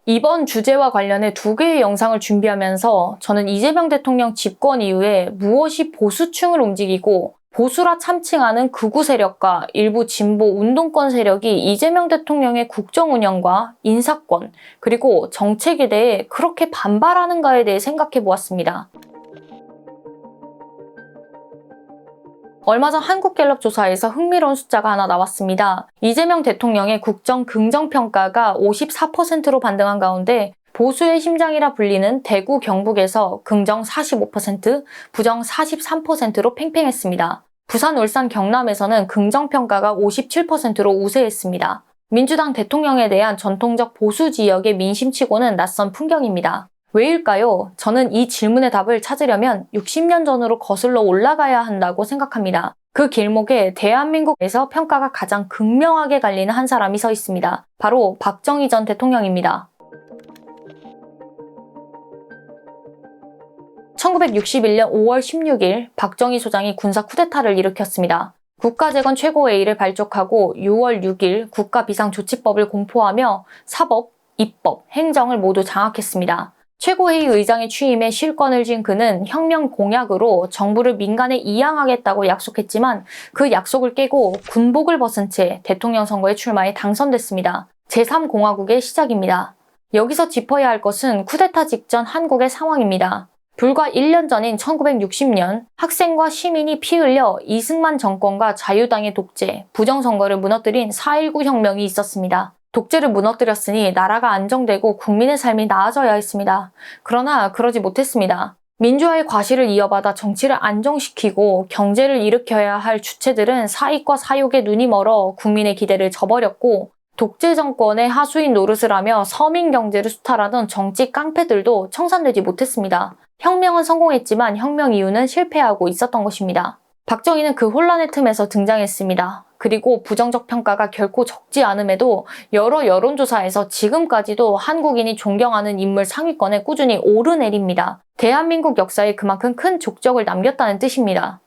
이번 주제와 관련해 두 개의 영상을 준비하면서 저는 이재명 대통령 집권 이후에 무엇이 보수층을 움직이고 보수라 참칭하는 극우 세력과 일부 진보 운동권 세력이 이재명 대통령의 국정 운영과 인사권 그리고 정책에 대해 그렇게 반발하는가에 대해 생각해 보았습니다. 얼마 전 한국갤럽 조사에서 흥미로운 숫자가 하나 나왔습니다. 이재명 대통령의 국정 긍정평가가 54%로 반등한 가운데 보수의 심장이라 불리는 대구 경북에서 긍정 45%, 부정 43%로 팽팽했습니다. 부산, 울산, 경남에서는 긍정평가가 57%로 우세했습니다. 민주당 대통령에 대한 전통적 보수 지역의 민심치고는 낯선 풍경입니다. 왜일까요? 저는 이 질문의 답을 찾으려면 60년 전으로 거슬러 올라가야 한다고 생각합니다. 그 길목에 대한민국에서 평가가 가장 극명하게 갈리는 한 사람이 서 있습니다. 바로 박정희 전 대통령입니다. 1961년 5월 16일 박정희 소장이 군사 쿠데타를 일으켰습니다. 국가재건 최고회의를 발족하고 6월 6일 국가비상조치법을 공포하며 사법, 입법, 행정을 모두 장악했습니다. 최고회의 의장의 취임에 실권을 쥔 그는 혁명 공약으로 정부를 민간에 이양하겠다고 약속했지만 그 약속을 깨고 군복을 벗은 채 대통령 선거에 출마해 당선됐습니다. 제3공화국의 시작입니다. 여기서 짚어야 할 것은 쿠데타 직전 한국의 상황입니다. 불과 1년 전인 1960년 학생과 시민이 피 흘려 이승만 정권과 자유당의 독재, 부정선거를 무너뜨린 4.19 혁명이 있었습니다. 독재를 무너뜨렸으니 나라가 안정되고 국민의 삶이 나아져야 했습니다. 그러나 그러지 못했습니다. 민주화의 과실을 이어받아 정치를 안정시키고 경제를 일으켜야 할 주체들은 사익과 사욕에 눈이 멀어 국민의 기대를 저버렸고 독재 정권의 하수인 노릇을 하며 서민 경제를 수탈하던 정치 깡패들도 청산되지 못했습니다. 혁명은 성공했지만 혁명 이후는 실패하고 있었던 것입니다. 박정희는 그 혼란의 틈에서 등장했습니다. 그리고 부정적 평가가 결코 적지 않음에도 여러 여론조사에서 지금까지도 한국인이 존경하는 인물 상위권에 꾸준히 오르내립니다. 대한민국 역사에 그만큼 큰 족적을 남겼다는 뜻입니다.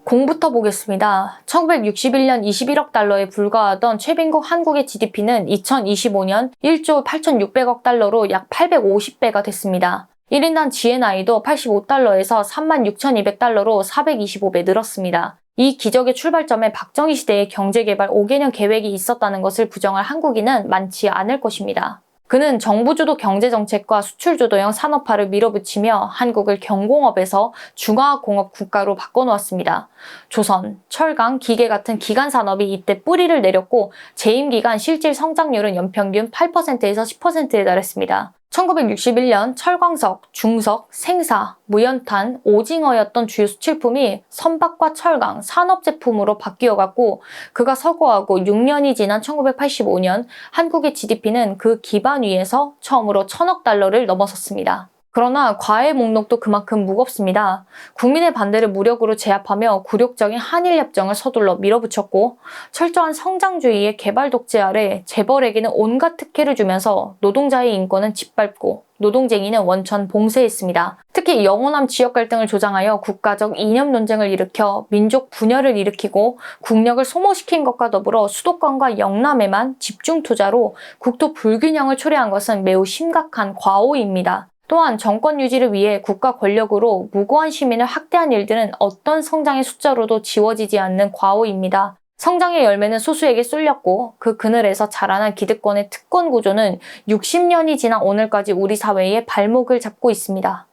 공부터 보겠습니다. 1961년 21억 달러에 불과하던 최빈국 한국의 GDP는 2025년 1조 8,600억 달러로 약 850배가 됐습니다. 1인당 GNI도 85달러에서 36,200달러로 425배 늘었습니다. 이 기적의 출발점에 박정희 시대의 경제개발 5개년 계획이 있었다는 것을 부정할 한국인은 많지 않을 것입니다. 그는 정부주도 경제정책과 수출주도형 산업화를 밀어붙이며 한국을 경공업에서 중화공업 국가로 바꿔놓았습니다. 조선, 철강, 기계 같은 기간산업이 이때 뿌리를 내렸고 재임기간 실질 성장률은 연평균 8%에서 10%에 달했습니다. 1961년 철광석, 중석, 생사, 무연탄, 오징어였던 주요 수출품이 선박과 철강, 산업제품으로 바뀌어갔고 그가 서거하고 6년이 지난 1985년 한국의 GDP는 그 기반 위에서 처음으로 1,000억 달러를 넘어섰습니다. 그러나 과외 목록도 그만큼 무겁습니다. 국민의 반대를 무력으로 제압하며 굴욕적인 한일협정을 서둘러 밀어붙였고 철저한 성장주의의 개발 독재 아래 재벌에게는 온갖 특혜를 주면서 노동자의 인권은 짓밟고 노동쟁이는 원천 봉쇄했습니다. 특히 영호남 지역 갈등을 조장하여 국가적 이념 논쟁을 일으켜 민족 분열을 일으키고 국력을 소모시킨 것과 더불어 수도권과 영남에만 집중 투자로 국토 불균형을 초래한 것은 매우 심각한 과오입니다. 또한 정권 유지를 위해 국가 권력으로 무고한 시민을 학대한 일들은 어떤 성장의 숫자로도 지워지지 않는 과오입니다. 성장의 열매는 소수에게 쏠렸고 그 그늘에서 자라난 기득권의 특권 구조는 60년이 지난 오늘까지 우리 사회의 발목을 잡고 있습니다.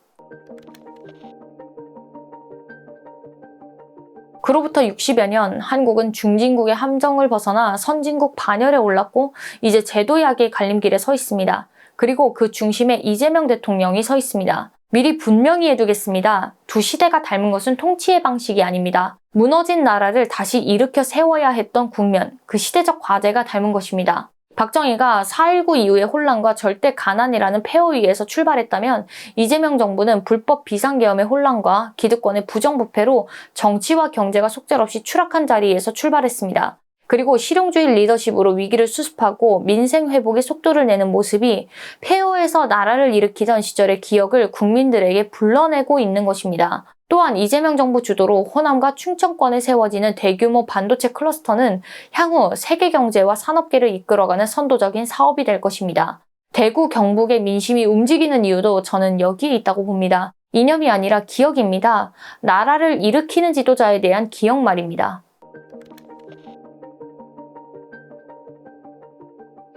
그로부터 60여 년 한국은 중진국의 함정을 벗어나 선진국 반열에 올랐고 이제 제도약의 갈림길에 서 있습니다. 그리고 그 중심에 이재명 대통령이 서 있습니다. 미리 분명히 해두겠습니다. 두 시대가 닮은 것은 통치의 방식이 아닙니다. 무너진 나라를 다시 일으켜 세워야 했던 국면, 그 시대적 과제가 닮은 것입니다. 박정희가 4.19 이후의 혼란과 절대 가난이라는 폐허 위에서 출발했다면 이재명 정부는 불법 비상계엄의 혼란과 기득권의 부정부패로 정치와 경제가 속절없이 추락한 자리에서 출발했습니다. 그리고 실용주의 리더십으로 위기를 수습하고 민생 회복에 속도를 내는 모습이 폐허에서 나라를 일으키던 시절의 기억을 국민들에게 불러내고 있는 것입니다. 또한 이재명 정부 주도로 호남과 충청권에 세워지는 대규모 반도체 클러스터는 향후 세계 경제와 산업계를 이끌어가는 선도적인 사업이 될 것입니다. 대구, 경북의 민심이 움직이는 이유도 저는 여기에 있다고 봅니다. 이념이 아니라 기억입니다. 나라를 일으키는 지도자에 대한 기억 말입니다.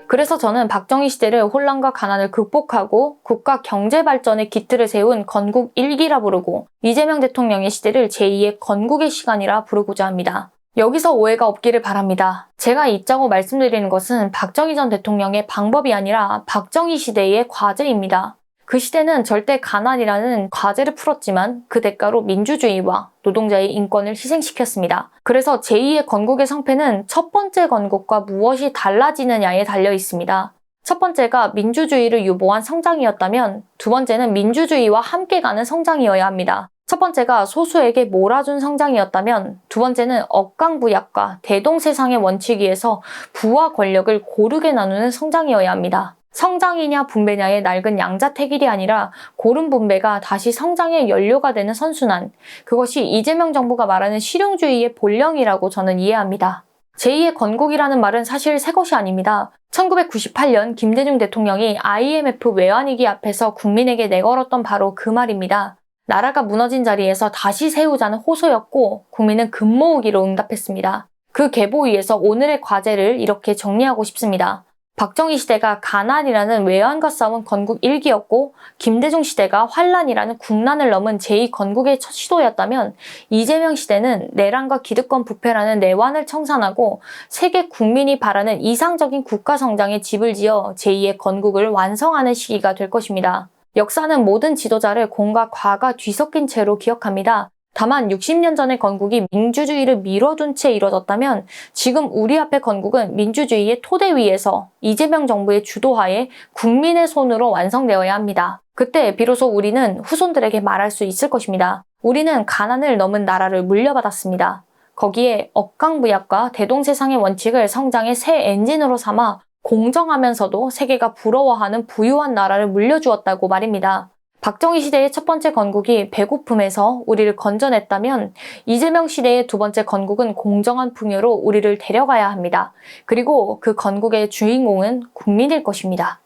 그래서 저는 박정희 시대를 혼란과 가난을 극복하고 국가 경제 발전의 기틀을 세운 건국 일기라 부르고 이재명 대통령의 시대를 제2의 건국의 시간이라 부르고자 합니다. 여기서 오해가 없기를 바랍니다. 제가 잊자고 말씀드리는 것은 박정희 전 대통령의 방법이 아니라 박정희 시대의 과제입니다. 그 시대는 절대 가난이라는 과제를 풀었지만 그 대가로 민주주의와 노동자의 인권을 희생시켰습니다. 그래서 제2의 건국의 성패는 첫 번째 건국과 무엇이 달라지느냐에 달려 있습니다. 첫 번째가 민주주의를 유보한 성장이었다면 두 번째는 민주주의와 함께 가는 성장이어야 합니다. 첫 번째가 소수에게 몰아준 성장이었다면 두 번째는 억강부약과 대동세상의 원칙 위에서 부와 권력을 고르게 나누는 성장이어야 합니다. 성장이냐 분배냐의 낡은 양자택일이 아니라 고른 분배가 다시 성장의 연료가 되는 선순환, 그것이 이재명 정부가 말하는 실용주의의 본령이라고 저는 이해합니다. 제2의 건국이라는 말은 사실 새 것이 아닙니다. 1998년 김대중 대통령이 IMF 외환위기 앞에서 국민에게 내걸었던 바로 그 말입니다. 나라가 무너진 자리에서 다시 세우자는 호소였고 국민은 금 모으기로 응답했습니다. 그 계보 위에서 오늘의 과제를 이렇게 정리하고 싶습니다. 박정희 시대가 가난이라는 외환과 싸운 건국 일기였고 김대중 시대가 환란이라는 국난을 넘은 제2건국의 첫 시도였다면 이재명 시대는 내란과 기득권 부패라는 내환을 청산하고 세계 국민이 바라는 이상적인 국가 성장의 집을 지어 제2의 건국을 완성하는 시기가 될 것입니다. 역사는 모든 지도자를 공과 과가 뒤섞인 채로 기억합니다. 다만 60년 전의 건국이 민주주의를 미뤄둔 채 이뤄졌다면 지금 우리 앞의 건국은 민주주의의 토대 위에서 이재명 정부의 주도하에 국민의 손으로 완성되어야 합니다. 그때 비로소 우리는 후손들에게 말할 수 있을 것입니다. 우리는 가난을 넘은 나라를 물려받았습니다. 거기에 억강부약과 대동세상의 원칙을 성장의 새 엔진으로 삼아 공정하면서도 세계가 부러워하는 부유한 나라를 물려주었다고 말입니다. 박정희 시대의 첫 번째 건국이 배고픔에서 우리를 건져냈다면 이재명 시대의 두 번째 건국은 공정한 풍요로 우리를 데려가야 합니다. 그리고 그 건국의 주인공은 국민일 것입니다.